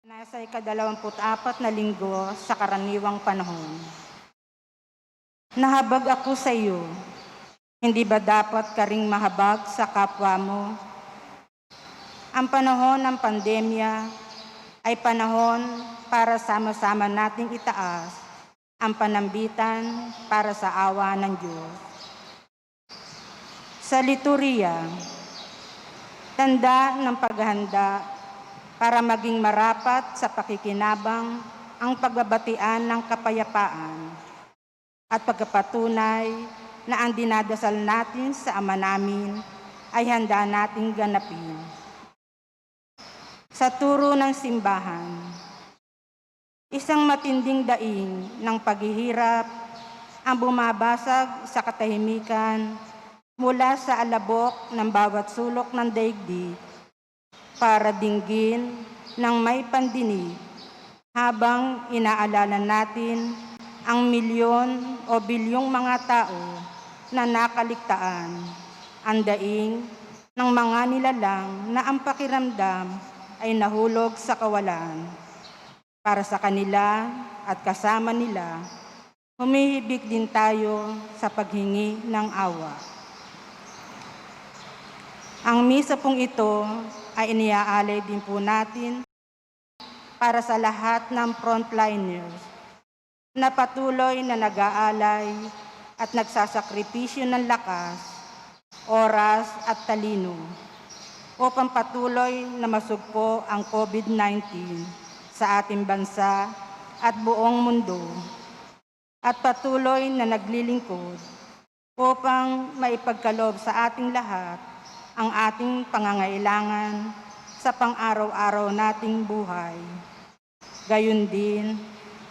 Nasa ika-24 na linggo sa karaniwang panahon. Nahabag ako sa iyo, hindi ba dapat ka ring mahabag sa kapwa mo? Ang panahon ng pandemya ay panahon para sama-sama nating itaas ang panambitan para sa awa ng Diyos. Sa liturhiya, tanda ng paghahanda para maging marapat sa pakikinabang ang pagbabatian ng kapayapaan at pagkapatunay na ang dinadasal natin sa Ama namin ay handa nating ganapin. Sa turo ng simbahan, isang matinding daing ng paghihirap ang bumabasag sa katahimikan mula sa alabok ng bawat sulok ng daigdig para dinggin ng may pandinig habang inaalala natin ang milyon o bilyong mga tao na nakaligtaan, ang daing ng mga nilalang na ang pakiramdam ay nahulog sa kawalan. Para sa kanila at kasama nila, humihibik din tayo sa paghingi ng awa. Ang misa pong ito ay iniaalay din po natin para sa lahat ng frontliners na patuloy na nag-aalay at nagsasakripisyo ng lakas, oras at talino upang patuloy na masugpo ang COVID-19 sa ating bansa at buong mundo at patuloy na naglilingkod upang maipagkaloob sa ating lahat ang ating pangangailangan sa pang-araw-araw nating buhay. Gayon din,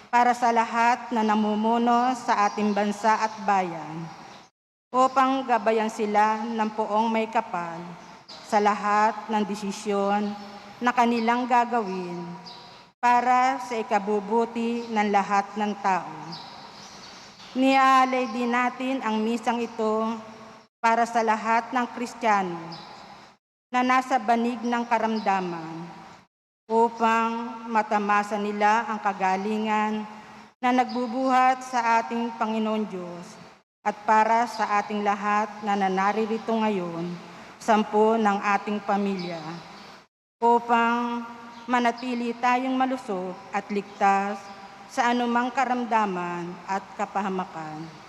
para sa lahat na namumuno sa ating bansa at bayan, upang gabayan sila ng poong may kapal sa lahat ng desisyon na kanilang gagawin para sa ikabubuti ng lahat ng tao. Niaalay din natin ang misang ito para sa lahat ng Kristiyano na nasa banig ng karamdaman upang matamasa nila ang kagalingan na nagbubuhat sa ating Panginoon Diyos at para sa ating lahat na naririto ngayon, 10 ng ating pamilya, upang manatili tayong malusog at ligtas sa anumang karamdaman at kapahamakan.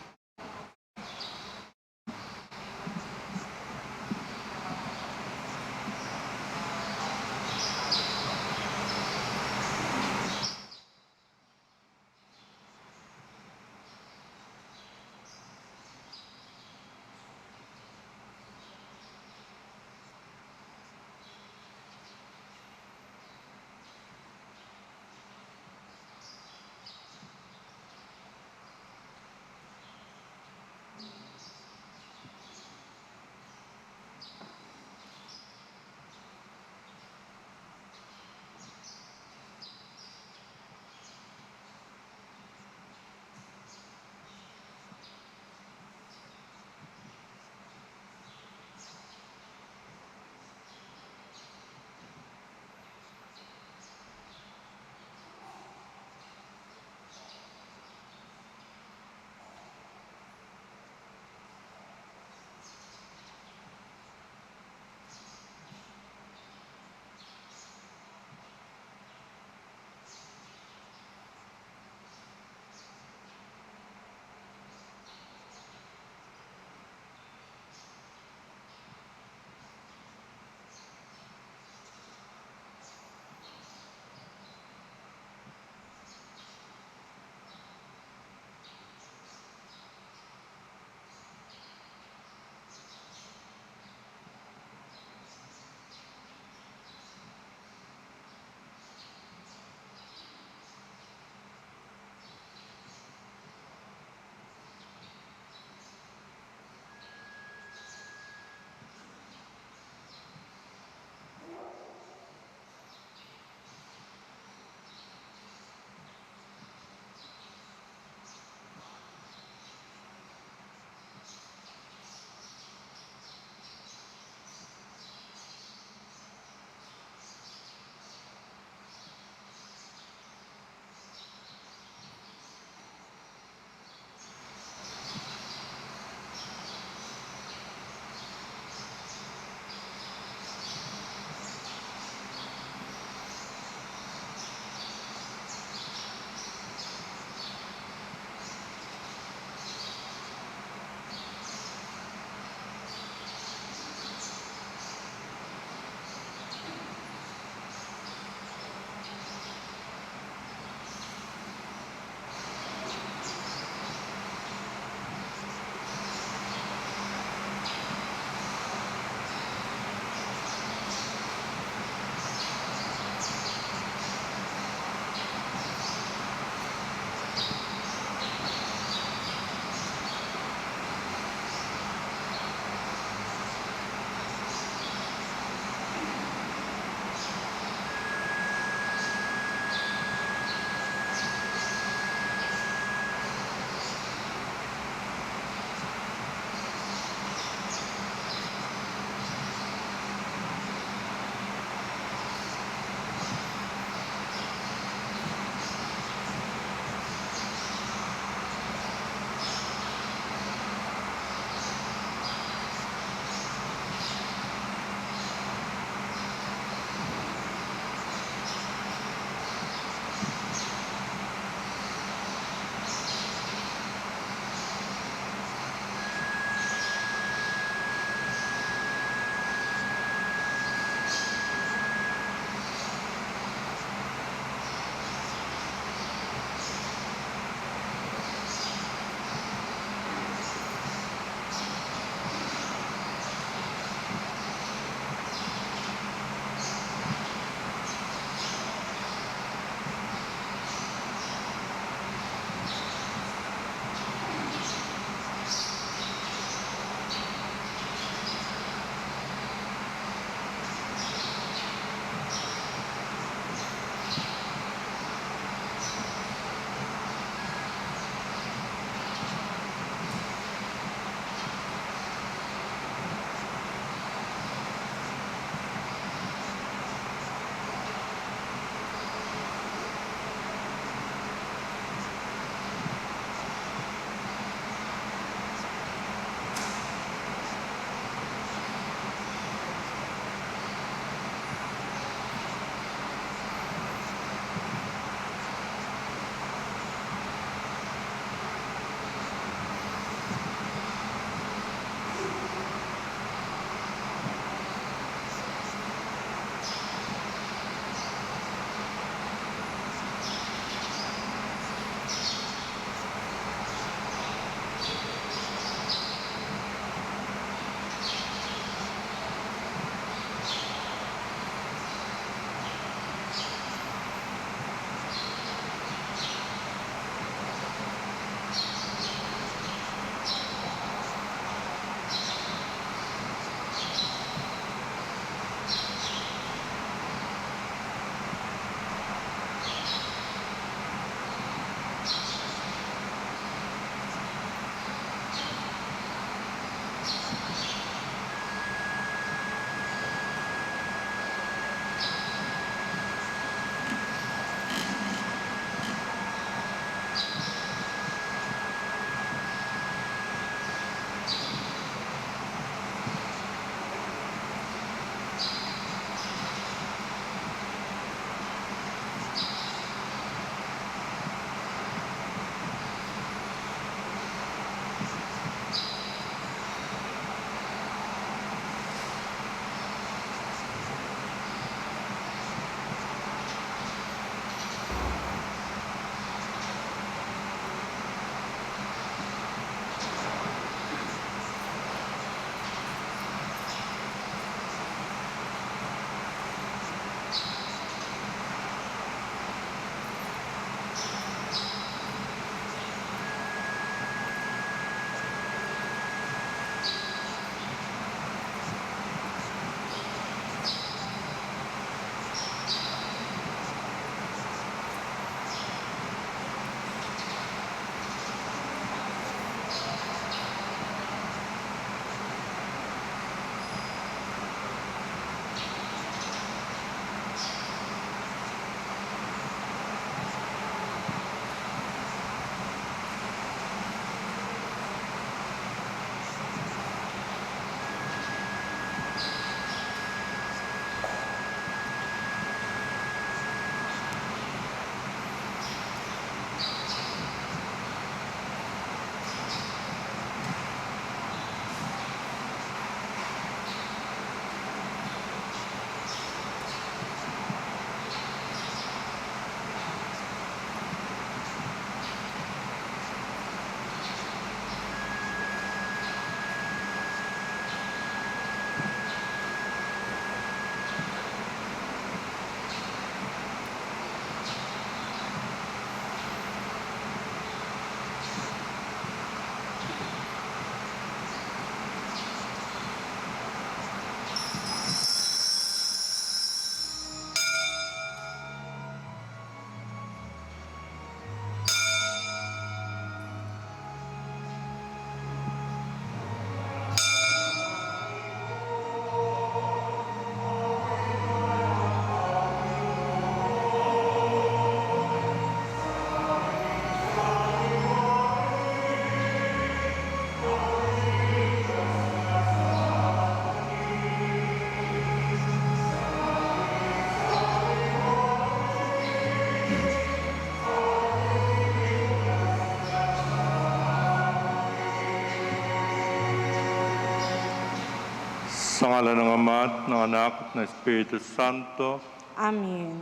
Sa ngala ng Ama at ng Anak at ng Espiritu Santo, Amen.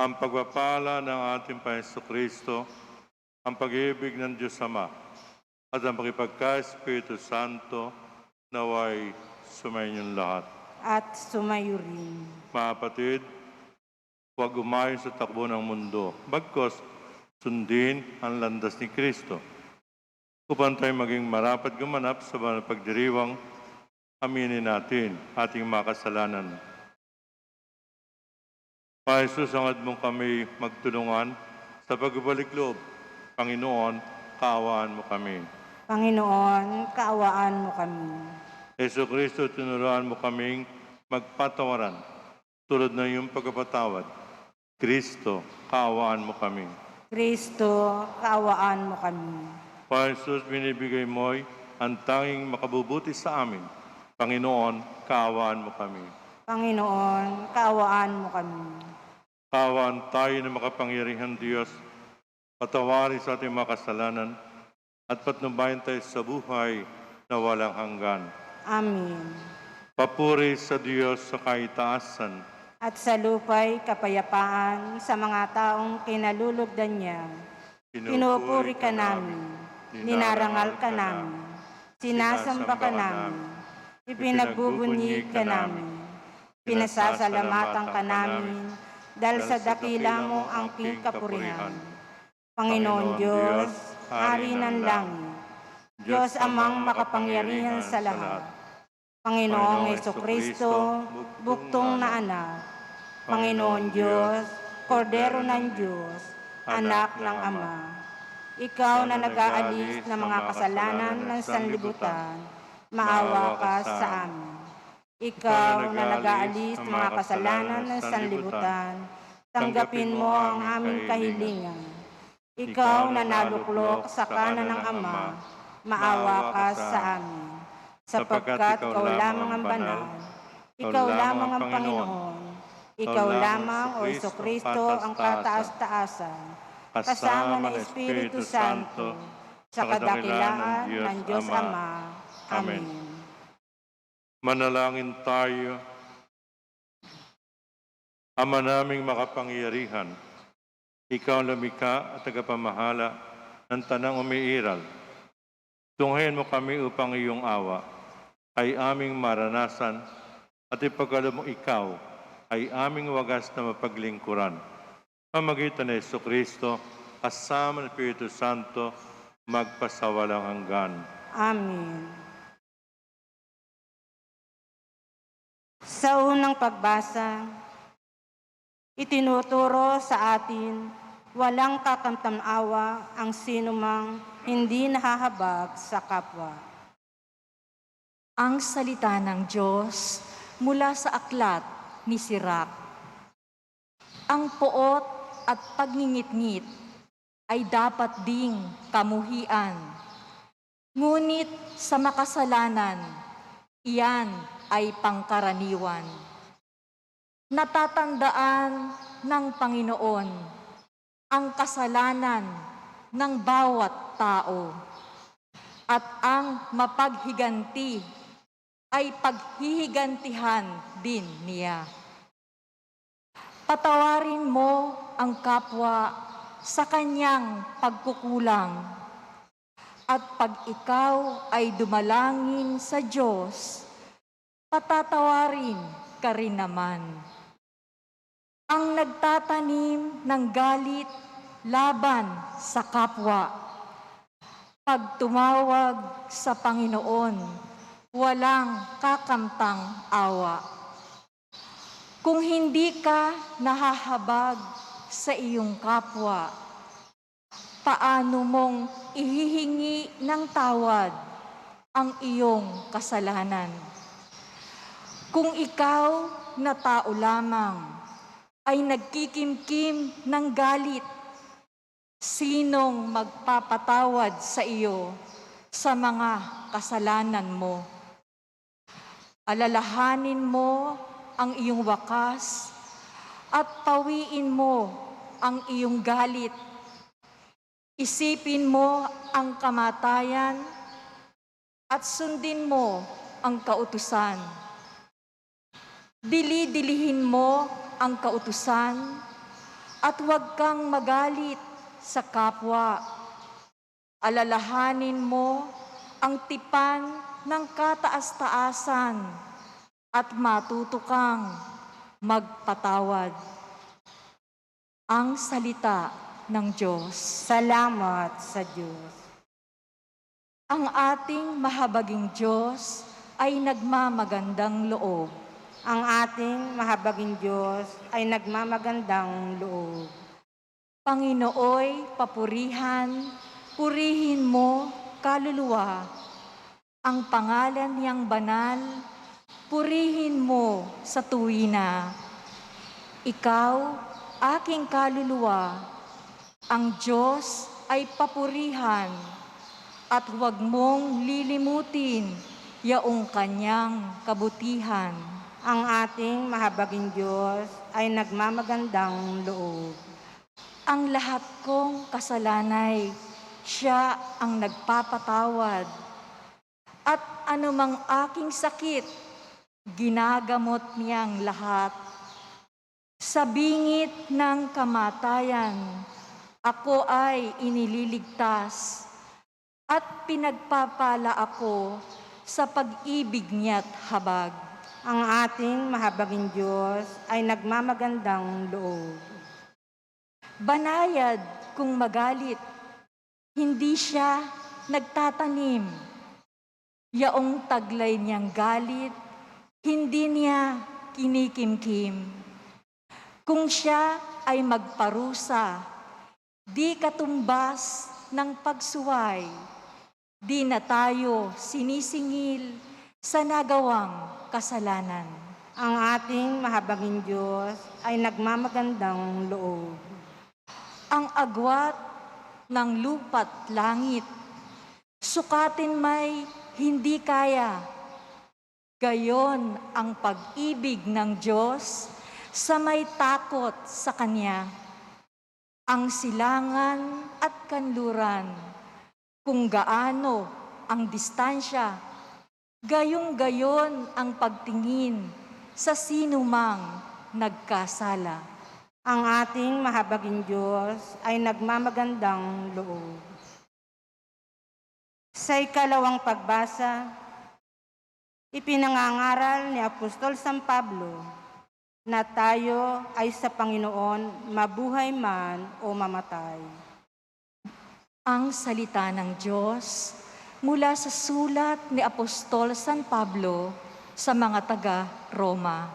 ang pagpapala ng ating Panginoon Kristo, ang pag-ibig ng Diyos Ama, at ang pakipagka-Espiritu Santo, naway sumainyong lahat. At sumayo rin. Mga kapatid, huwag umayon sa takbo ng mundo, bagkos sundin ang landas ni Kristo. Upang tayo maging marapat gumanap sa banal na pagdiriwang, aminin natin ating mga kasalanan. Panginoon Jesus, hangad mong kami magtulungan sa pagbabalik loob. Panginoon, kaawaan mo kami. Panginoon, kaawaan mo kami. Yesu Kristo, tinuruan mo kaming magpatawaran tulad ng iyong pagpapatawad. Kristo, kaawaan mo kami. Kristo, kaawaan mo kami. Panginoon Jesus, binibigay mo'y ang tanging makabubuti sa amin. Panginoon, kaawaan mo kami. Panginoon, kaawaan mo kami. Kaawaan tayo ng makapangyarihang Diyos, patawarin sa ating mga kasalanan, at patnubayan tayo sa buhay na walang hanggan. Amen. Papuri sa Diyos sa kaitaasan, At sa lupa'y kapayapaan sa mga taong kinalulugdan niya. Pinupuri ka namin, ninarangal ka namin, sinasamba ka namin, ipinagbubunyi ka namin, pinasasalamatan ka namin, dahil sa dakila mo ang king kapurihan. Panginoon Diyos, Hari ng langit, Diyos amang makapangyarihan sa lahat, Panginoong Jesucristo, buktong na anak, Panginoon Diyos, Kordero ng Diyos, Anak ng Ama, Ikaw na nag-aalis ng mga kasalanan ng sanlibutan, maawa ka sa amin. Ikaw na nag-aalis ng mga kasalanan ng sanlibutan, tanggapin mo ang aming kahilingan. Ikaw na naluklok sa kanan ng Ama, maawa ka sa amin. Sapagkat ikaw lamang ang banal, ikaw lamang ang Panginoon, ikaw lamang, O Jesucristo, ang kataas-taasan, kasama ng Espiritu Santo, sa kadakilaan ng Diyos Ama. Amen. Manalangin tayo. Ama naming makapangyarihan, ikaw ang lumikha at tagapamahala ng tanang umiiral. Tunghayan mo kami upang iyong awa ay aming maranasan at ipagkaloob mo ikaw ay aming wagas na mapaglingkuran. Pamagitan ni Jesucristo, kasama ng Espiritu Santo, magpasawalang hanggan. Amen. Sa unang pagbasa, itinuturo sa atin walang kakamtanawa ang sinumang hindi nahahabag sa kapwa. Ang salita ng Diyos mula sa aklat ni Sirach. Ang poot at pagngingit-ngit ay dapat ding kamuhian. Ngunit sa makasalanan, iyan ay pangkaraniwan. Natatandaan ng Panginoon ang kasalanan ng bawat tao at ang mapaghiganti ay paghihigantihan din niya. Patawarin mo ang kapwa sa kanyang pagkukulang at pag ikaw ay dumalangin sa Diyos, patatawarin ka rin naman. Ang nagtatanim ng galit laban sa kapwa, pag tumawag sa Panginoon, walang kakamtang awa. Kung hindi ka nahahabag sa iyong kapwa, paano mong ihihingi ng tawad ang iyong kasalanan? Kung ikaw na tao lamang ay nagkikimkim ng galit, sinong magpapatawad sa iyo sa mga kasalanan mo? Alalahanin mo ang iyong wakas at pawiin mo ang iyong galit. Isipin mo ang kamatayan at sundin mo ang kautusan. Dili-dilihin mo ang kautusan at huwag kang magalit sa kapwa. Alalahanin mo ang tipan ng kataas-taasan at matuto kang magpatawad. Ang salita ng Diyos. Salamat sa Diyos. Ang ating mahabaging Diyos ay nagmamagandang loob. Ang ating mahabaging Diyos ay nagmamagandang loob. Panginooy, papurihan, purihin mo, kaluluwa. Ang pangalan niyang banal, purihin mo sa tuwina. Ikaw, aking kaluluwa, ang Diyos ay papurihan at huwag mong lilimutin yaong kanyang kabutihan. Ang ating mahabaging Diyos ay nagmamagandang loob. Ang lahat kong kasalanay, siya ang nagpapatawad. At anumang aking sakit, ginagamot niyang lahat. Sa bingit ng kamatayan, ako ay inililigtas at pinagpapala ako sa pag-ibig niya't habag. Ang ating mahabaging Diyos ay nagmamagandang loob. Banayad kung magalit, hindi siya nagtatanim. Yaong taglay niyang galit, hindi niya kinikimkim. Kung siya ay magparusa, di katumbas ng pagsuway, di na tayo sinisingil sa nagawang kasalanan. Ang ating mahabaging Diyos ay nagmamagandang loob. Ang agwat ng lupa't langit, sukatin may hindi kaya. Gayon ang pag-ibig ng Diyos sa may takot sa Kanya. Ang silangan at kanluran, kung gaano ang distansya, gayong-gayon ang pagtingin sa sinumang nagkasala. Ang ating mahabaging Diyos ay nagmamagandang loob. Sa ikalawang pagbasa, ipinangangaral ni Apostol San Pablo na tayo ay sa Panginoon mabuhay man o mamatay. Ang salita ng Diyos mula sa sulat ni Apostol San Pablo sa mga taga-Roma.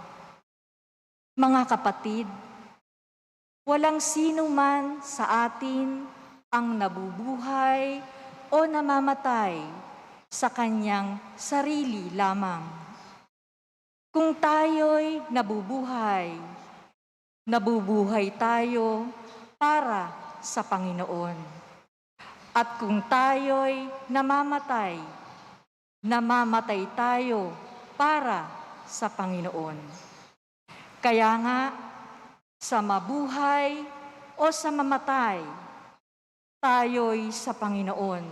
Mga kapatid, walang sino man sa atin ang nabubuhay o namamatay sa kanyang sarili lamang. Kung tayo'y nabubuhay tayo para sa Panginoon. At kung tayo'y namamatay tayo para sa Panginoon. Kaya nga, sa mabuhay o sa mamatay, tayo'y sa Panginoon,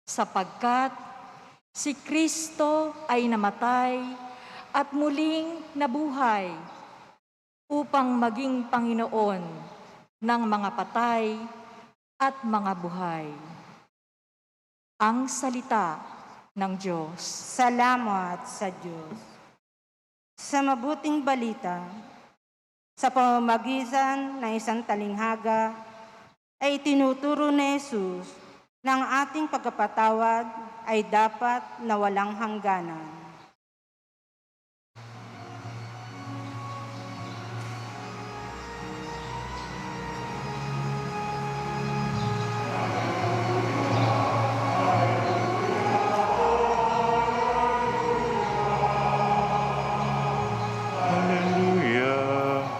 sapagkat si Kristo ay namatay at muling nabuhay upang maging Panginoon ng mga patay at mga buhay. Ang salita ng Diyos. Salamat sa Diyos. Sa mabuting balita, sa pamamagitan ng isang talinghaga, ay tinuturo ni Jesus na ang ating pagkapatawad ay dapat na walang hangganan. Hallelujah,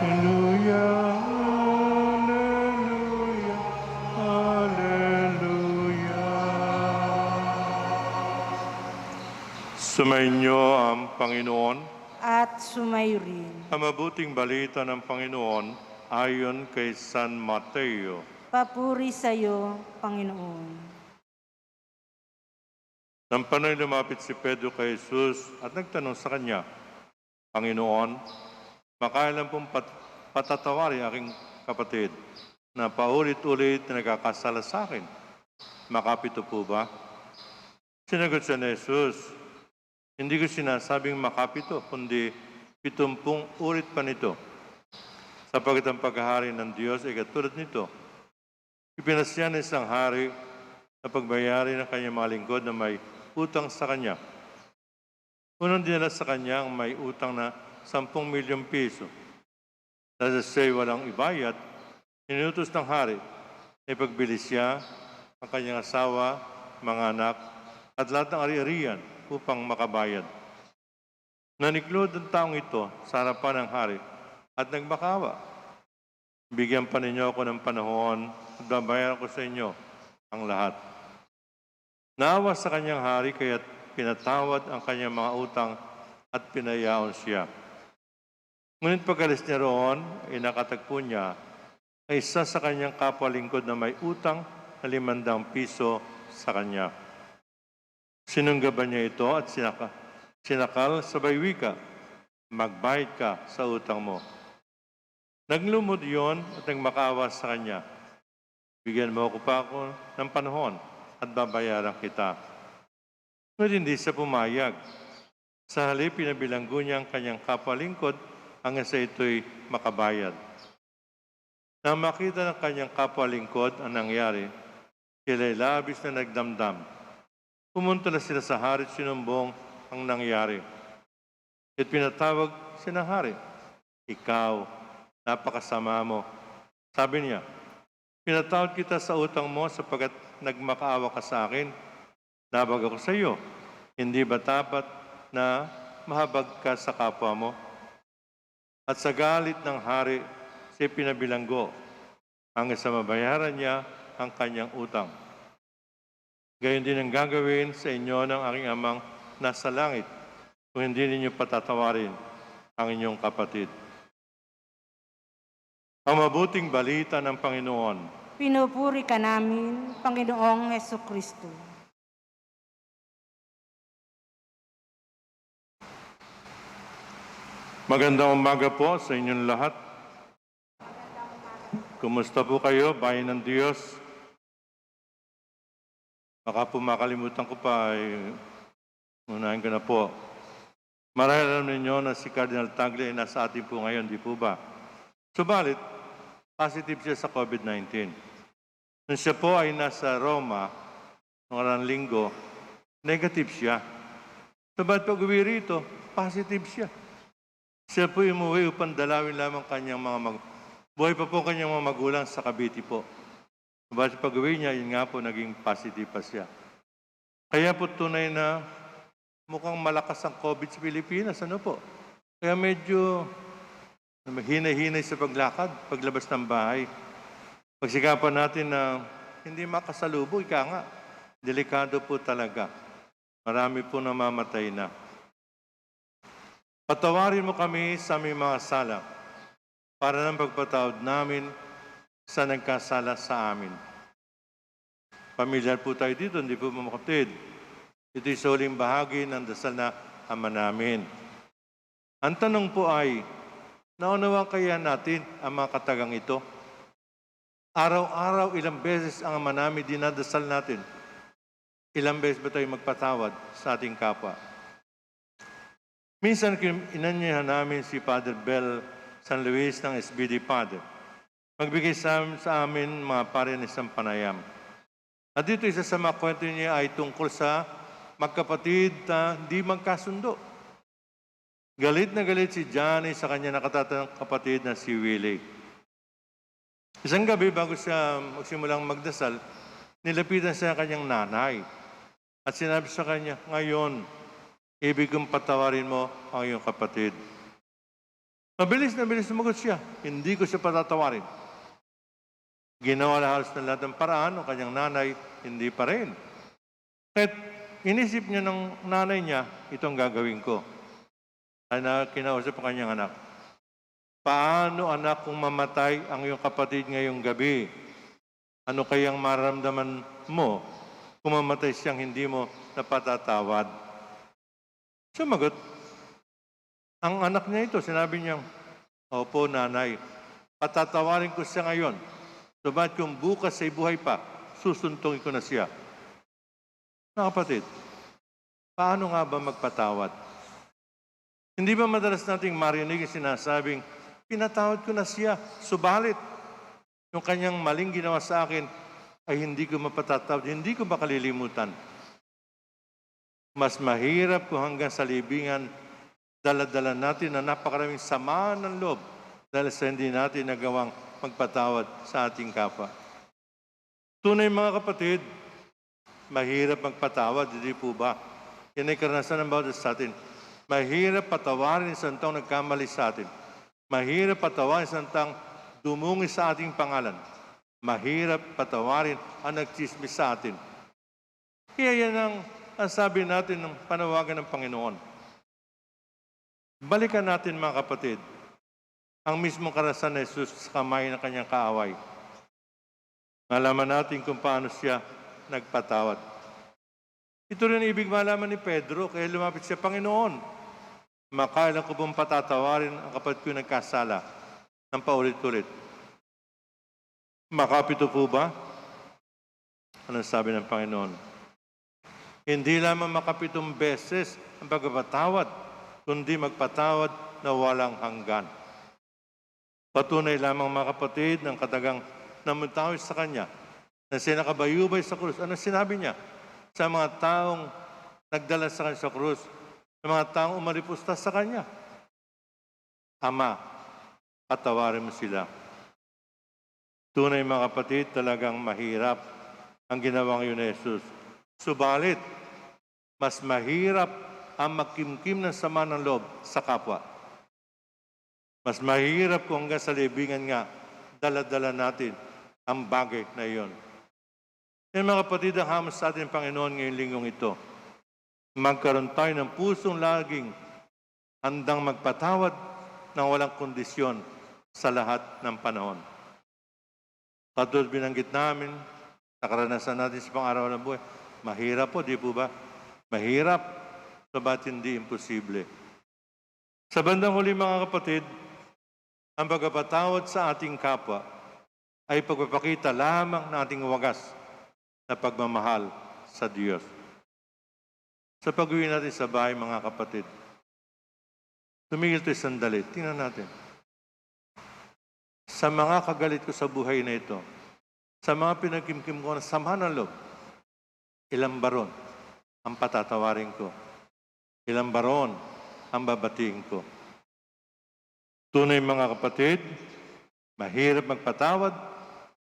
hallelujah, hallelujah, hallelujah. Sumainyo ang Panginoon. At sumayo rin. Ang mabuting balita ng Panginoon ayon kay San Mateo. Papuri sa iyo, Panginoon. Nang panay lumapit si Pedro kay Jesus at nagtanong sa kanya, Panginoon, makailan pong patatawarin aking kapatid na paulit-ulit na nagkakasala sa akin. Makapito po ba? Sinagot siya ni Jesus, hindi ko sinasabing makapito, kundi 70 ulit pa nito. Sapagkat ang paghahari ng Diyos ay katulad nito. Ipinasya ng isang hari na pagbayari ng kanyang mga lingkod na may utang sa kanya. Unang dinala sa kanya ang may utang na 10 milyong piso. Dahil siya'y walang ibayad, inutos ng hari na ipagbili siya ang kanyang asawa, mga anak, at lahat ng ari-arian upang makabayad. Naniklod ang taong ito sa harapan ng hari at nagmakawa. Bigyan pa ninyo ako ng panahon at babayaran ko sa inyo ang lahat. Naawa sa kanyang hari kaya't pinatawad ang kanyang mga utang at pinayaon siya. Ngunit pag-alis niya roon, nakatagpo niya ay isa sa kanyang kapwa-lingkod na may utang na 500 piso sa kanya. Sinunggaban niya ito at sinakal sa baywika, magbayad ka sa utang mo. Naglumod yon at nagmakaawa sa kanya. Bigyan mo ako pa ako ng panahon at babayaran kita. Ngunit hindi siya pumayag. Sa halip, pinabilanggo niya ang kanyang kapwa-lingkod hanggang sa ito'y makabayad. Nang makita ng kanyang kapwa-lingkod ang nangyari, sila'y labis na nagdamdam. Pumunta na sila sa hari at sinumbong ang nangyari. At pinatawag si ng hari, ikaw, napakasama mo. Sabi niya, pinatawad kita sa utang mo sapagkat nagmakaawa ka sa akin. Nabag ako sa iyo. Hindi ba dapat na mahabag ka sa kapwa mo? At sa galit ng hari, siya pinabilanggo hanggang sa mabayaran niya ang kanyang utang. Gayon din ang gagawin sa inyo ng aking amang nasa langit kung hindi ninyo patatawarin ang inyong kapatid. Ang mabuting balita ng Panginoon. Pinupuri ka namin, Panginoong Hesukristo. Magandang umaga po sa inyong lahat. Kumusta po kayo, bayan ng Diyos? Baka po makalimutan ko pa, unahin ko na po. Marahil alam ninyo na si Cardinal Tagle ay nasa atin po ngayon, di po ba? Subalit, positive siya sa COVID-19. Nung siya po ay nasa Roma, noong linggo, negative siya. Subalit pag uwi rito, positive siya. Siya po umuwi upang dalawin lamang kanyang buhay pa po kanyang mga magulang sa Cavite po. Subalit pag uwi niya, yun nga po, naging positive pa siya. Kaya po tunay na mukhang malakas ang COVID sa Pilipinas, ano po? Kaya medyo hinay-hinay sa paglakad, paglabas ng bahay. Pagsikapan natin na hindi makasalubong, ika nga, delikado po talaga. Marami po namamatay na. Patawarin mo kami sa aming mga sala para ng pagpatawad namin sa nagkasala sa amin. Pamilyar po tayo dito, hindi po mga kapatid. Ito'y suling bahagi ng dasal na Ama namin. Ang tanong po ay, naunawa kaya natin ang mga katagang ito? Araw-araw, ilang beses ang Ama namin dinadasal natin? Ilang beses ba tayo magpatawad sa ating kapwa? Minsan, inanyahan namin si Father Bel San Luis ng SBD Father. Magbigay sa amin mga pare ng isang panayam. At dito isa sa mga kwento niya ay tungkol sa magkapatid na hindi magkasundo. Galit na galit si Johnny sa kanya nakatatang kapatid na si Willie. Isang gabi bago siya magsimulang magdasal, nilapitan siya kanyang nanay. At sinabi sa kanya, ngayon, ibig kong patawarin mo ang iyong kapatid. Mabilis na bilis sumagot siya. Hindi ko siya patatawarin. Ginawa na halos ng lahat ng paraan ng kanyang nanay, hindi pa rin. Kahit inisip niya ng nanay niya, itong gagawin ko. Ay na kinausap ang kanyang anak. Paano anak kung mamatay ang iyong kapatid ngayong gabi? Ano kayang maramdaman mo kung mamatay siyang hindi mo napatatawad? Sumagot, Ang anak niya ito, sinabi niya, "Opo, nanay, patatawarin ko siya ngayon. Subalit kung bukas ay buhay pa, susuntungin ko na siya." Mga kapatid, paano nga ba magpatawad? Hindi ba madalas nating marinig yung sinasabing, "Pinatawad ko na siya, subalit yung kanyang maling ginawa sa akin ay hindi ko mapatatawad, hindi ko makalilimutan." Mas mahirap kung hanggang sa libingan, dala-dala natin na napakaraming sama ng loob dahil sa hindi natin nagawang magpatawad sa ating kapwa. Tunay mga kapatid, mahirap magpatawad, hindi po ba? Yan ay karanasan ng bawat isa sa atin. Mahirap patawarin isang taong nagkamali sa atin. Mahirap patawarin isang taong dumungi sa ating pangalan. Mahirap patawarin ang nagchismis sa atin. Kaya yan ang sabi natin ng panawagan ng Panginoon. Balikan natin mga kapatid, ang mismong karanasan ni Jesus sa kamay ng kanyang kaaway. Malaman natin kung paano siya nagpatawad. Ito rin ibig malaman ni Pedro, kaya lumapit siya, "Panginoon, makailan ko pong patatawarin ang kapatid ko nagkasala ng paulit-ulit?" Makapito po ba? Anong sabi ng Panginoon? Hindi lamang makapitong beses ang pagpapatawad, kundi magpatawad na walang hanggan. Patunay lamang mga kapatid ng katagang namutawid sa Kanya na sinakabayubay sa krus. Ano sinabi niya sa mga taong nagdala sa Kanya sa krus, sa mga taong umalipusta sa Kanya? "Ama, patawarin mo sila." Tunay mga kapatid, talagang mahirap ang ginawang yun ni Jesus. Subalit, mas mahirap ang magkimkim ng sama ng loob sa kapwa. Mas mahirap kung hanggang sa libingan nga, dala-dala natin ang bagay na iyon. Yan mga kapatid, ang hamon sa ating Panginoon ngayong linggong ito. Magkaroon tayo ng pusong laging handang magpatawad ng walang kondisyon sa lahat ng panahon. Katulad binanggit namin, sa karanasan natin sa pang-araw ng buhay, mahirap po, di po ba? Mahirap, sabat hindi imposible. Sa bandang huli mga kapatid, ang pagpapatawad sa ating kapwa ay pagpapakita lamang ng ating wagas na pagmamahal sa Diyos. Sa pag-uwi natin sa bahay mga kapatid, tumigil tayo sandali, tingnan natin. Sa mga kagalit ko sa buhay na ito, sa mga pinagkimkim ko na sama ng loob, ilang baron ang patatawarin ko? Ilang baron ang babatiin ko? Tunay mga kapatid, mahirap magpatawad,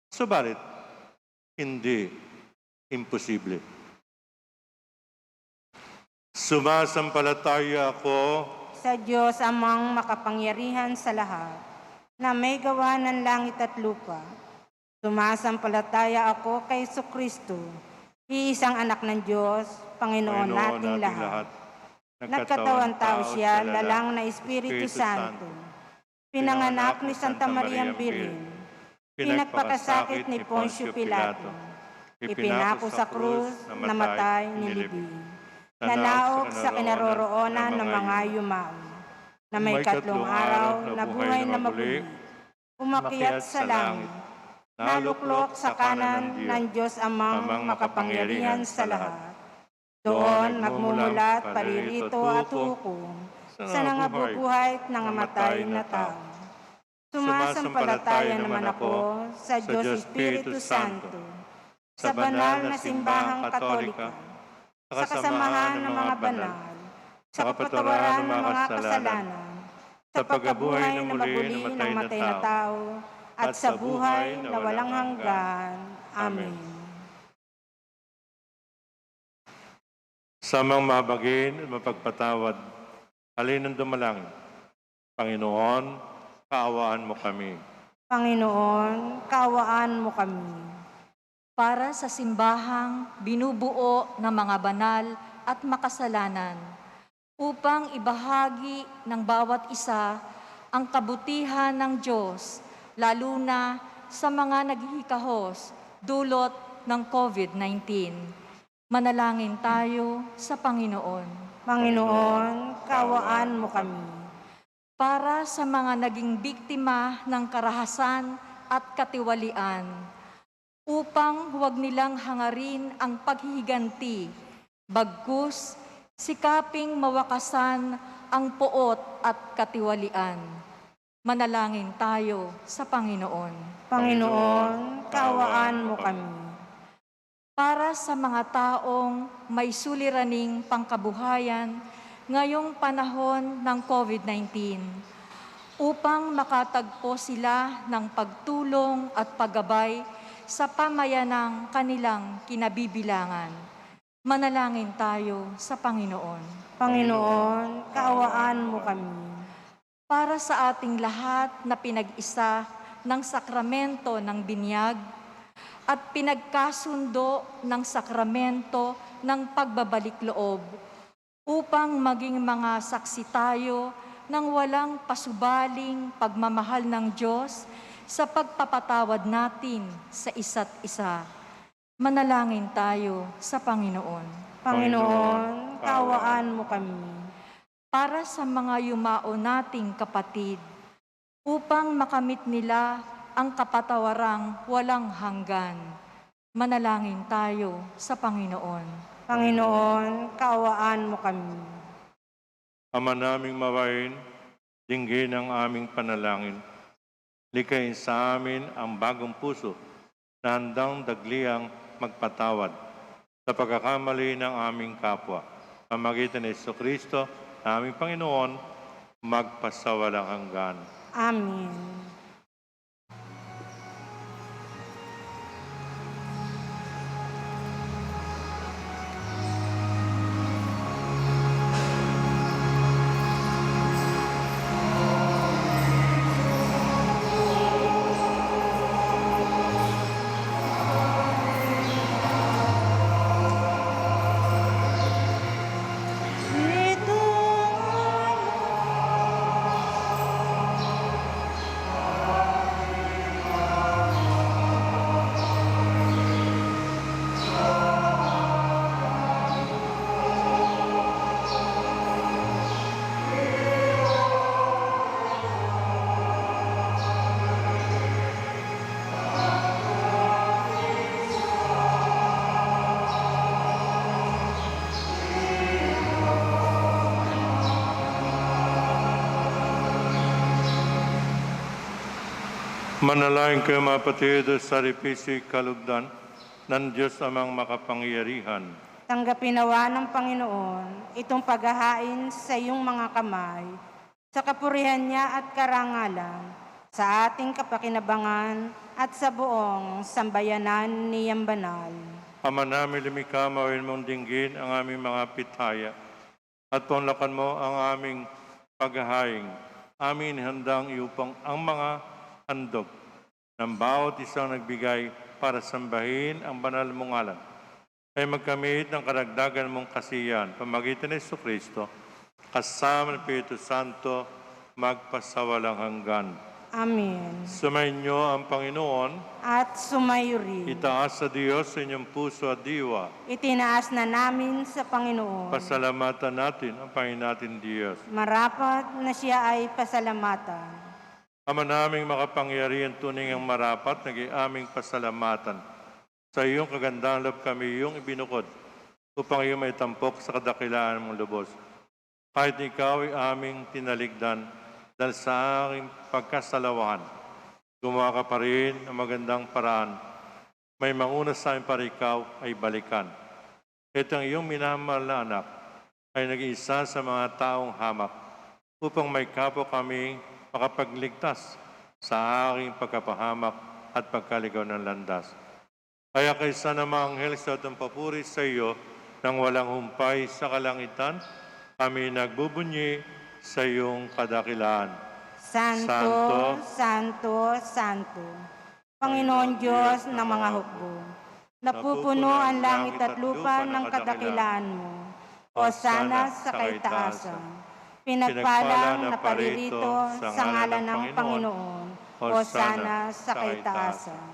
subalit hindi imposible. Sumasampalataya ako sa Diyos amang makapangyarihan sa lahat, na may gawa ng langit at lupa. Sumasampalataya ako kay Jesucristo, iisang anak ng Diyos, Panginoon nating lahat. Nagkatawang tao siya, lalang na Espiritu Santo. Pinanganak ni Santa Maria Birhen. Pinagpakasakit ni Poncio Pilato. Ipinako sa krus, namatay, nilibing. Nanaog sa kinaroroonan ng mga yumao, na may 3 araw na buhay na mabuli. Umakyat sa langit, naluklok sa kanan ng Diyos amang makapangyarihan sa lahat. Doon magmumulat paririto at hukom sa nangabubuhay at nangamatay na tao. Sumasampalataya naman ako sa Diyos Espiritu Santo, sa banal na simbahang katolika, sa kasamahan ng mga banal, sa kapatawaran ng mga kasalanan, sa pagkabuhay na muli ng matay na tao, at sa buhay na walang hanggan. Amen. Samang mahabagin at mapagpatawad, halin ng dumalangin. Panginoon, kaawaan mo kami. Panginoon, kaawaan mo kami. Para sa simbahang binubuo ng mga banal at makasalanan, upang ibahagi ng bawat isa ang kabutihan ng Diyos, lalo na sa mga naghihikahos dulot ng COVID-19. Manalangin tayo sa Panginoon. Panginoon, kaawaan mo kami. para sa mga naging biktima ng karahasan at katiwalian, upang huwag nilang hangarin ang paghihiganti, bagkus sikaping mawakasan ang poot at katiwalian. Manalangin tayo sa Panginoon. Panginoon, kaawaan mo kami. Para sa mga taong may suliraning pangkabuhayan ngayong panahon ng COVID-19, upang makatagpo sila ng pagtulong at paggabay sa pamayanang kanilang kinabibilangan. Manalangin tayo sa Panginoon. Panginoon, kaawaan mo kami. Para sa ating lahat na pinag-isa ng sakramento ng binyag at pinagkasundo ng sakramento ng pagbabalik loob, upang maging mga saksi tayo ng walang pasubaling pagmamahal ng Diyos sa pagpapatawad natin sa isa't isa. Manalangin tayo sa Panginoon. Panginoon, kaawaan mo kami. Para sa mga yumao nating kapatid, upang makamit nila ang kapatawarang walang hanggan. Manalangin tayo sa Panginoon. Panginoon, kaawaan mo kami. Ama naming mawain, dinggin ang aming panalangin. Likayin sa amin ang bagong puso na handang dagliang magpatawad sa pagkakamali ng aming kapwa. Pamagitan ni Jesucristo, na aming Panginoon, magpasawalang hanggan. Amen. Ito Manalangin kayo mga kapatid sa saripisi kalugdan ng Diyos amang makapangyarihan. tanggapin nawa ng Panginoon itong paghahain sa iyong mga kamay, sa kapurihan niya at karangalan, sa ating kapakinabangan at sa buong sambayanan niyang banal. Ama namin lumikha, mawin mong dinggin ang aming mga pitaya at paunlakan mo ang aming paghahaing. Amin handang iupang ang mga handog ng bawat isang nagbigay para sambahin ang banal mong ngalan ay magkamit ng karagdagan mong kasiyahan pamagitan ni Jesucristo kasama ng Espiritu Santo magpasawalang hanggan. Amen. Sumainyo ang Panginoon, At sumayo rin. itaas sa Diyos sa inyong puso at diwa. Itinaas na namin sa Panginoon. Pasalamatan natin ang Panginoon natin Diyos. Marapat na siya ay pasalamatan. Ama naming makapangyarihan, tunay ang marapat, nag-iaming pasalamatan. Sa iyong kagandang loob kami iyong ibinukod upang iyong may tampok sa kadakilaan mong lubos. Kahit ikaw ay aming tinaligdan dahil sa aking pagkasalawahan, gumawa ka pa rin ng magandang paraan. May manguna sa amin para ikaw ay balikan. Ito ang iyong minamahal na anak ay nag-iisa sa mga taong hamak upang may kapo kami makapagligtas sa aking pagkapahamak at pagkaligaw ng landas. Kaya kaysa na mga anghel sa atong papuri sa iyo nang walang humpay sa kalangitan, kami nagbubunyi sa iyong kadakilaan. Santo, Santo, Santo, Panginoon Diyos ng mga hukbo. Napupuno ang langit at lupa ng kadakilaan mo. Hosana sa kaitaasan. Pinagpala na paririto sa ngalan ng Panginoon. Hosana sa kaitaasan.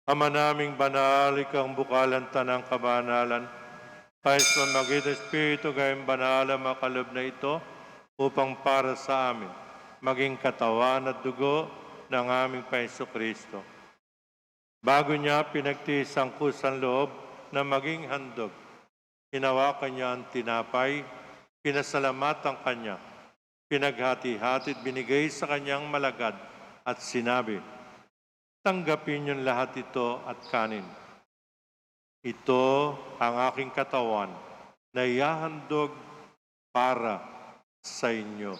Ama naming banal, ikaw ang bukalan tanang kabanalan. Kahit sa magitan Espiritu, gayong banal ang makalob na ito, upang para sa amin maging katawan at dugo ng aming Paiso Kristo. Bago niya pinagtiis ang kusang loob na maging handog, hinawakan niya ang tinapay, pinasalamatan kanya, pinaghati-hati at binigay sa kanyang malagad at sinabi, "Tanggapin niyo lahat ito at kanin. Ito ang aking katawan na ihahandog para sa inyo."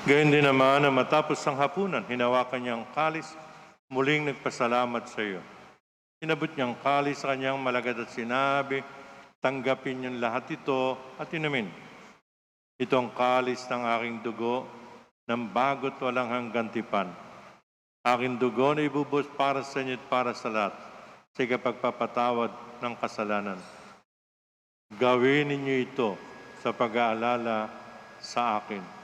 Gayon din naman na matapos ang hapunan, hinawakan niya ang kalis, muling nagpasalamat sa iyo. Inabot niya ang kalis sa kanyang malagad at sinabi, "Tanggapin niyo lahat ito at inumin. Ito ang kalis ng aking dugo ng bago't walang hanggang tipan. Aking dugo na ibubos para sa inyo at para sa lahat sa ikapagpapatawad ng kasalanan. Gawin ninyo ito sa pag-aalala sa akin."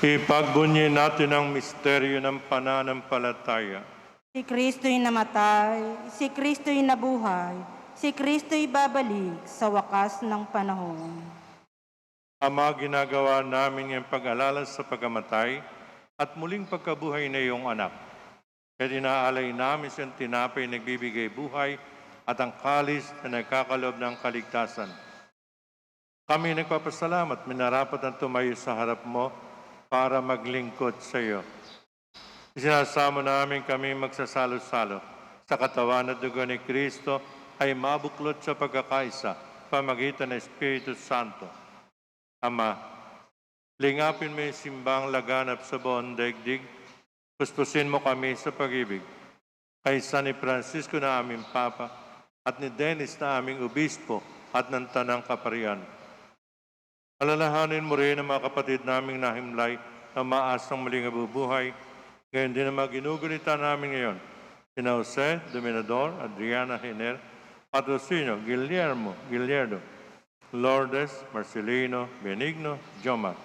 Ipagbunyi natin ang misteryo ng pananampalataya. Si Kristo'y namatay, si Kristo'y nabuhay, si Kristo'y babalik sa wakas ng panahon. Ama, ginagawa namin ang pag-alala sa pagkamatay at muling pagkabuhay na iyong anak. Kaya inaalay namin sa tinapay nagbibigay buhay at ang kalis na nagkakaloob ng kaligtasan. Kami nagpapasalamat, minarapat ang tumayo sa harap mo para maglingkod sa iyo. Isinasamo namin kami magsasalo-salo sa katawan at dugo ni Kristo ay mabuklod sa pagkakaisa pamagitan ng Espiritu Santo. Ama, lingapin mo yung simbang laganap sa buong daigdig. Puspusin mo kami sa pag-ibig. Kaysa ni Francisco na aming Papa at ni Dennis na aming Obispo at ng Tanang Kaparian. Alalahanin mo rin ang mga kapatid naming nahimlay na maasang muling nabubuhay. Ngayon din ang mga ginugunita namin ngayon. Sina Jose Dominador, Adriana Hiner, Patrocinio, Guillermo, Lourdes, Marcelino, Benigno, Jomar,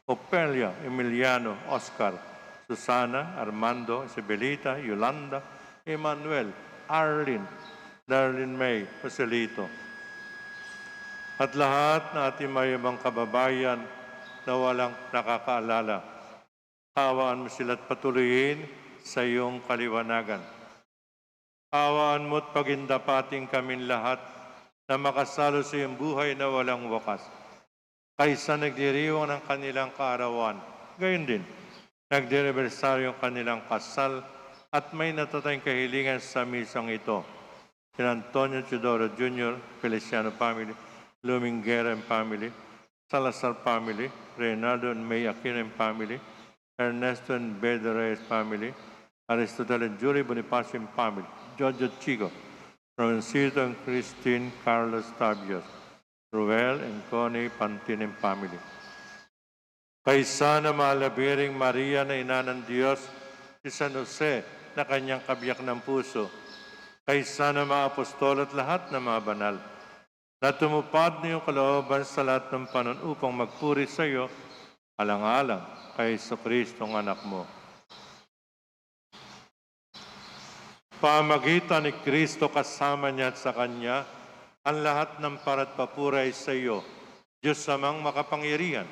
Opelia, Emiliano, Oscar, Susana, Armando, Isabelita, Yolanda, Emmanuel, Arlene, Darlene May, Joselito, at lahat na ating mayabang kababayan na walang nakakaalala. Hawaan mo sila't patuloyin sa iyong kaliwanagan. Hawaan mo at pagindapating kaming lahat na makasalo sa iyong buhay na walang wakas. Kaysa nagdiriwang ng kanilang kaarawan, gayon din, nagdiribersaryo ang kanilang kasal at may natatayang kahilingan sa misang ito. Sina Antonio Teodoro Jr., Feliciano family, Luminguera and family, Salazar family, Reynaldo and May Aquino and family, Ernesto and Beda Reyes family, Aristotle and Julie Bonifacio and family, Jojo Chico, Romancito and Christine Carlos Tabios, Ruel and Connie Pantin and family. Kaysa na malabiring Maria na ina ng Diyos, si San Jose na kanyang kabiyak ng puso, kaysa na mga apostol at lahat ng mga banal, na tumupad na iyong kalooban sa lahat ng panon upang magpuri sa iyo, alang-alang kay Kristo ang anak mo. Pamagitan ni Kristo kasama niya at sa Kanya, ang lahat ng parat papuray sa iyo, Diyos amang makapangyarihan,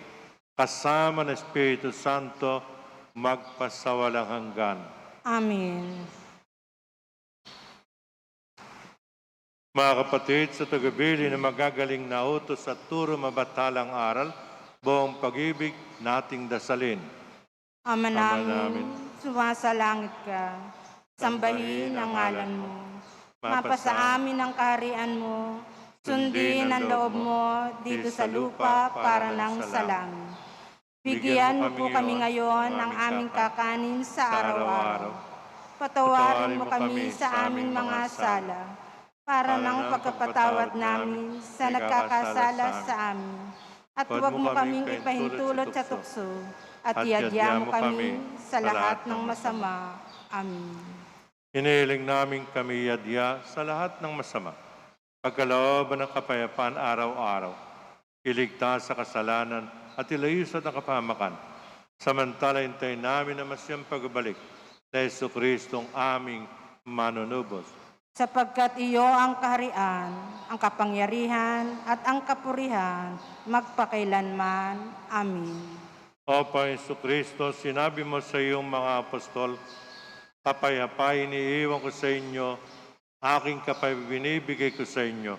kasama ng Espiritu Santo, magpasawalang hanggan. Amen. Mga kapatid, sa tagabili na magagaling na utos at turo mabatalang aral, buong pag-ibig nating dasalin. Ama Ama namin, namin, sumasalangit ka. Sambahin ang ngalan mo. Mapasa amin ang kaharian mo. Sundin ang loob mo dito sa lupa para nang sa langit. Bigyan mo po kami ngayon ng aming kakanin sa araw-araw. Patawarin mo kami sa aming mga sala, para Para ng ng pagkapatawad pagpatawad namin namin sa may nagkakasala kakasala sa amin. At Huwag huwag mo mo kaming kaming ipahintulot sa tukso, tukso, at at iadya mo mo kami sa lahat ng masama. masama. Amen. Hinihiling namin kami yadya sa lahat ng masama. Pagkalooban ng kapayapaan araw-araw, iligtas sa kasalanan at ilayo sa kapahamakan. Samantala hintayin namin ang masyang pagbalik na Jesucristong aming manunubos. Sapagkat iyo ang kaharian, ang kapangyarihan, at ang kapurihan, magpakailanman. Amen. O Panginoon Jesucristo, sinabi mo sa iyong mga apostol, kapayapay iniiwan ko sa inyo, aking binibigay ko sa inyo.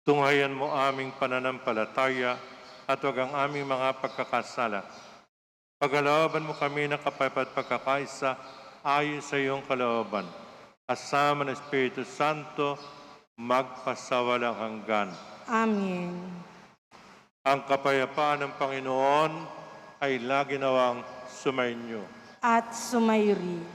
Tunghayan mo aming pananampalataya at huwag ang aming mga pagkakasala. Pagkalooban mo kami ng kapayapaan at pagkakaisa ayon sa iyong kalooban. Kasama ng Espiritu Santo, magpasawalang hanggan. Amen. Ang kapayapaan ng Panginoon ay lagi nawang sumainyo. At sumayri.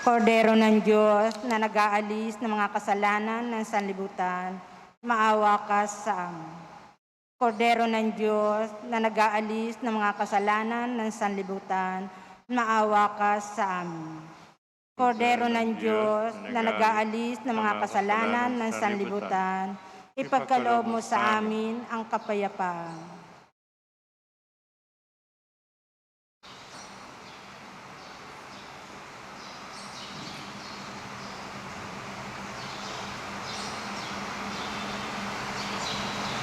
Kordero ng Diyos na nag-aalis ng mga kasalanan ng sanlibutan, maawa ka sa amin. Kordero ng Diyos na nag-aalis ng mga kasalanan ng sanlibutan, maawa ka sa amin. Kordero ng Diyos na nag-aalis ng mga kasalanan ng sanlibutan, ipagkaloob mo sa amin ang kapayapaan.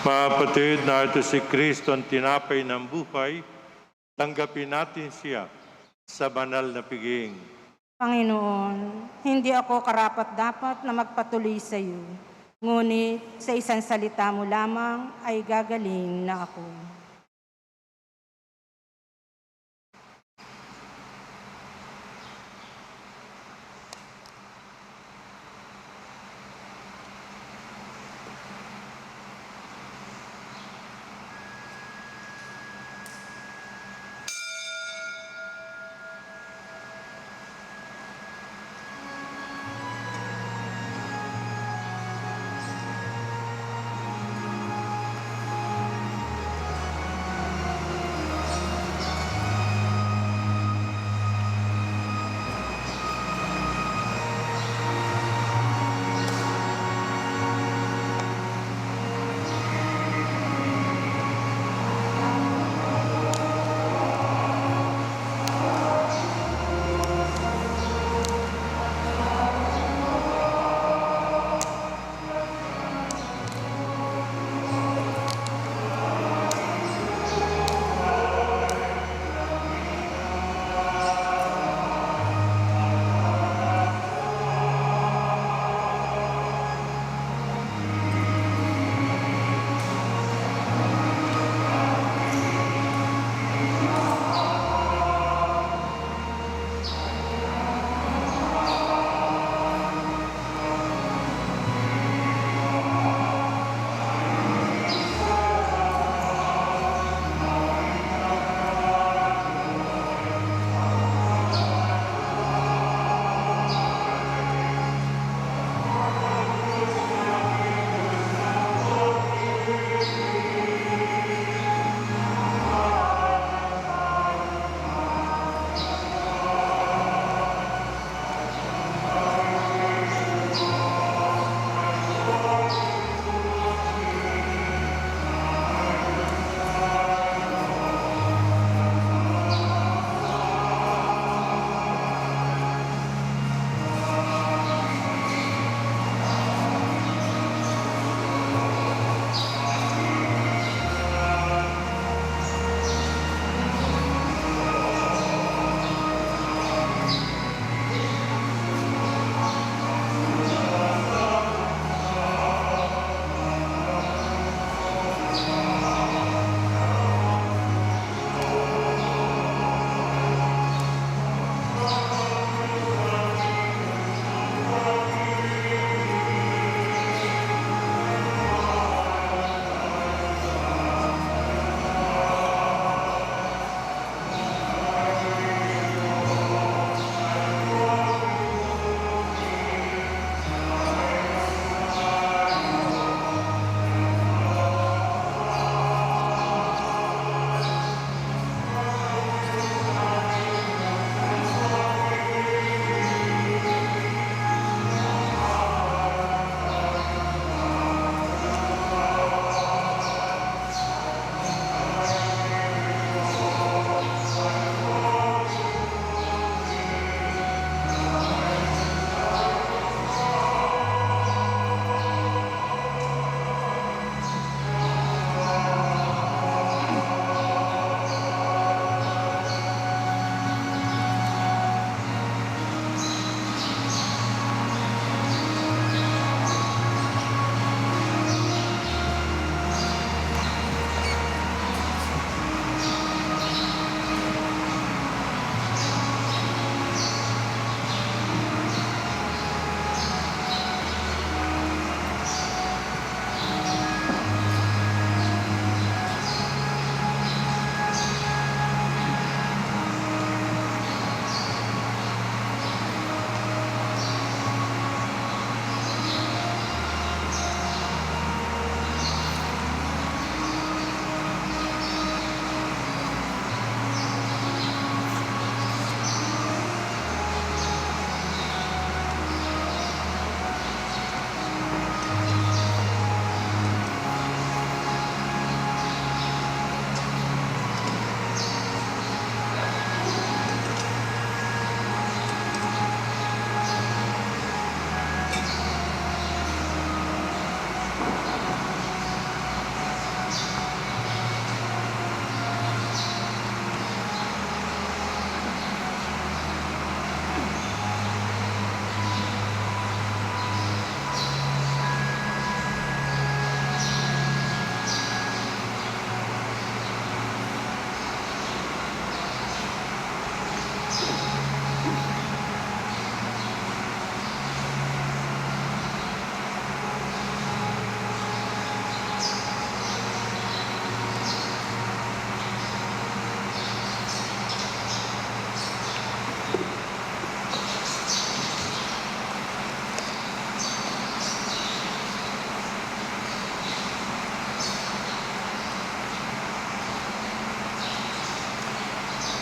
Mga kapatid, narito si Kristo ang tinapay ng buhay. Tanggapin natin siya sa banal na piging. Panginoon, hindi ako karapat-dapat na magpatuloy sa iyo, ngunit sa isang salita mo lamang ay gagaling na ako.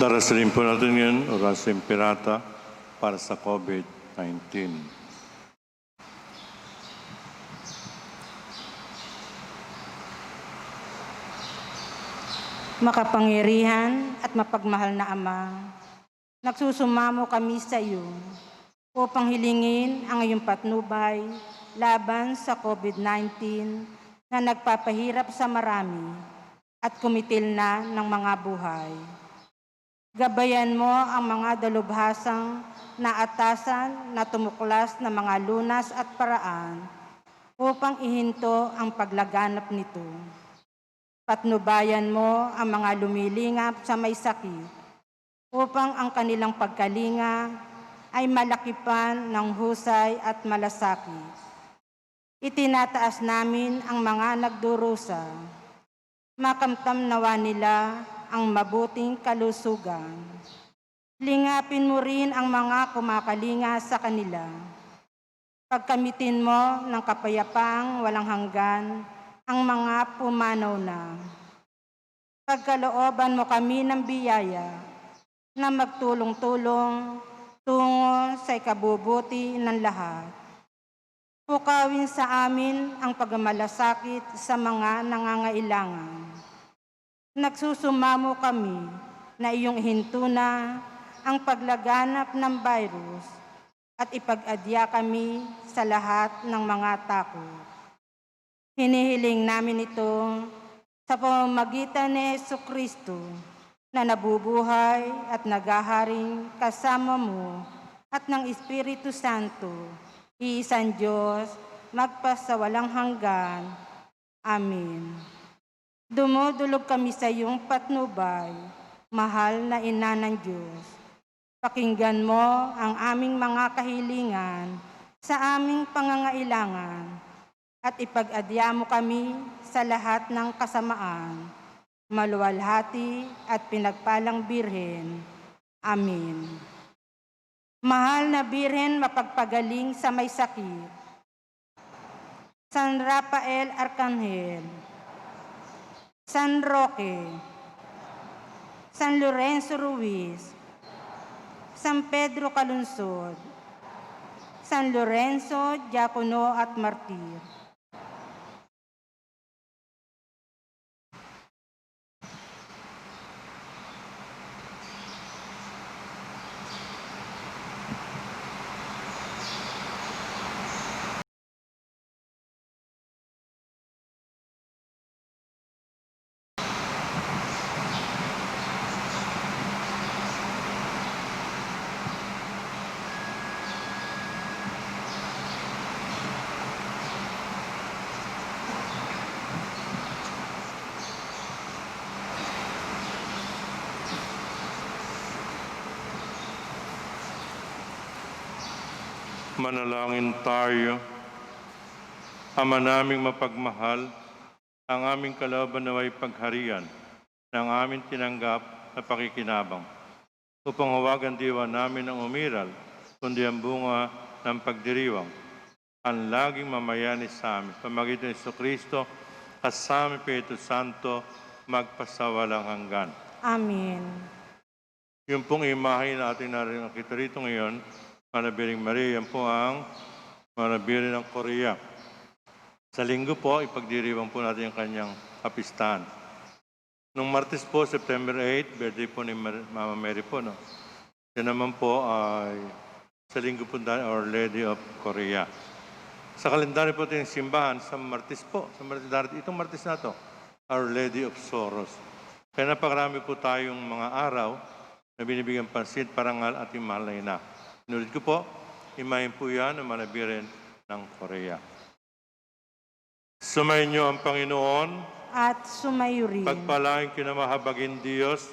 Darasalin po natin ngayon, Oras Imperata para sa COVID-19. Makapangyarihan at mapagmahal na Ama, nagsusumamo kami sa iyo upang hilingin ang iyong patnubay laban sa COVID-19 na nagpapahirap sa marami at kumitil na ng mga buhay. Gabayan mo ang mga dalubhasang naatasan na tumuklas na mga lunas at paraan upang ihinto ang paglaganap nito. Patnubayan mo ang mga lumilingap sa may sakit upang ang kanilang pagkalinga ay malakipan ng husay at malasakit. Itinataas namin ang mga nagdurusa. Makamtam nawa nila ang mabuting kalusugan. Lingapin mo rin ang mga kumakalinga sa kanila. Pagkamitin mo ng kapayapaang walang hanggan ang mga pumanaw na. Pagkalooban mo kami ng biyaya na magtulong-tulong tungo sa ikabubuti ng lahat. Pukawin sa amin ang pagmamalasakit sa mga nangangailangan. Nagsusumamo kami na iyong hintuna ang paglaganap ng virus at ipag-adya kami sa lahat ng mga takot. Hinihiling namin ito sa pamamagitan ni Jesucristo na nabubuhay at naghaharing kasama mo at ng Espiritu Santo, iisang Diyos, magpasawalang hanggan. Amen. Dumudulog kami sa iyong patnubay, mahal na Ina ng Diyos. Pakinggan mo ang aming mga kahilingan sa aming pangangailangan at ipag-adya mo kami sa lahat ng kasamaan, maluwalhati at pinagpalang Birhen. Amen. Mahal na Birhen, mapagpagaling sa may sakit. San Rafael Arcangel, San Roque, San Lorenzo Ruiz, San Pedro Calunsod, San Lorenzo Diacono at Martir. Manalangin tayo. Ama naming mapagmahal, ang aming kalooban naway pagharian ng aming tinanggap na pakikinabang upang hawagan diwa namin ang umiral, kundi ang bunga ng pagdiriwang, ang laging mamayani sa amin. Pamagitan ni Jesucristo, kasama Espiritu Santo, magpasawalang hanggan. Amen. Yung pong imahe natin na nakita rito ngayon, Manabiring Maria, yan po ang Manabiring ng Korea. Sa linggo po, ipagdiriwang po natin ang kanyang kapistahan. Nung Martes po, September 8, birthday po ni Mama Mary po. No? Yan naman po ay sa linggo po na Our Lady of Korea. Sa kalendaryo po ng simbahan, sa Martes po, itong Martes na to, Our Lady of Sorrows. Kaya napakarami po tayong mga araw na binibigyan pansin, parangal at mahal na ina. Inulit ko po, imahin po yan ang Manabiring ng Korea. Sumayin niyo ang Panginoon At sumayo rin. pagpalain kinamahabagin Diyos,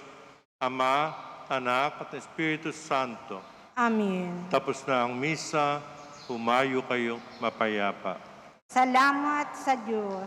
Ama, Anak at Espiritu Santo. Amen. Tapos na ang misa, humayo kayong mapayapa. Salamat sa Diyos.